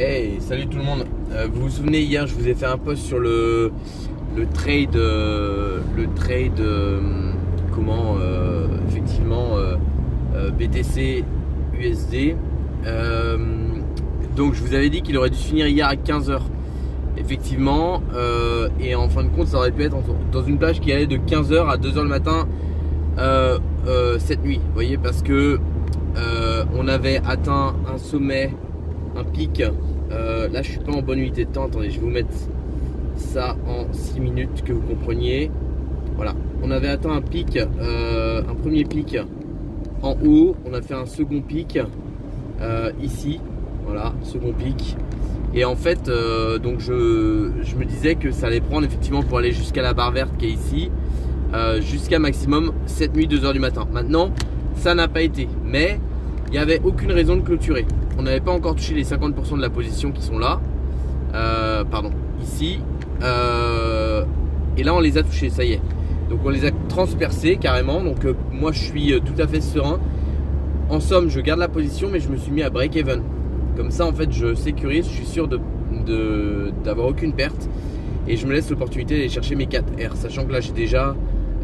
Hey, salut tout le monde. Vous vous souvenez, hier je vous ai fait un post sur le trade, effectivement BTC USD. Donc je vous avais dit qu'il aurait dû se finir hier à 15h. Effectivement, et en fin de compte, ça aurait pu être dans une plage qui allait de 15h à 2h le matin cette nuit. Vous voyez, parce que on avait atteint un sommet, un pic. Là, je suis pas en bonne unité de temps. Attendez, je vais vous mettre ça en 6 minutes que vous compreniez. Voilà, on avait atteint un pic, un premier pic en haut. On a fait un second pic ici. Voilà, second pic. Et en fait, donc je me disais que ça allait prendre effectivement pour aller jusqu'à la barre verte qui est ici, jusqu'à maximum cette nuit 2h du matin. Maintenant, ça n'a pas été, mais il n'y avait aucune raison de clôturer. On n'avait pas encore touché les 50% de la position qui sont là, pardon, ici, et là on les a touchés, ça y est. Donc on les a transpercés carrément, donc moi je suis tout à fait serein. En somme, je garde la position, mais je me suis mis à break-even. Comme ça, en fait, je sécurise, je suis sûr d'avoir aucune perte. Et je me laisse l'opportunité d'aller chercher mes 4 R. Sachant que là, j'ai déjà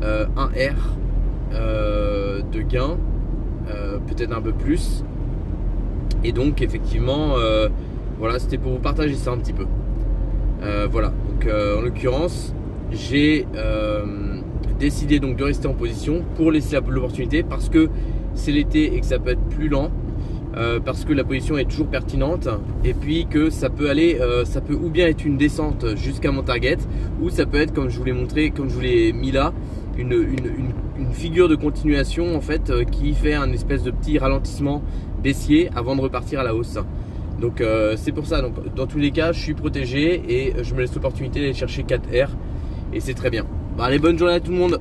un R de gain, peut-être un peu plus. Et donc, effectivement, voilà, c'était pour vous partager ça un petit peu. Voilà, donc en l'occurrence, j'ai décidé donc de rester en position pour laisser l'opportunité parce que c'est l'été et que ça peut être plus lent. Parce que la position est toujours pertinente et puis que ça peut aller, ça peut ou bien être une descente jusqu'à mon target, ou ça peut être, comme je vous l'ai montré, comme je vous l'ai mis là, une figure de continuation en fait, qui fait un espèce de petit ralentissement baissier avant de repartir à la hausse. Donc c'est pour ça, donc dans tous les cas je suis protégé et je me laisse l'opportunité d'aller chercher 4 R et c'est très bien. Allez, bonne journée à tout le monde.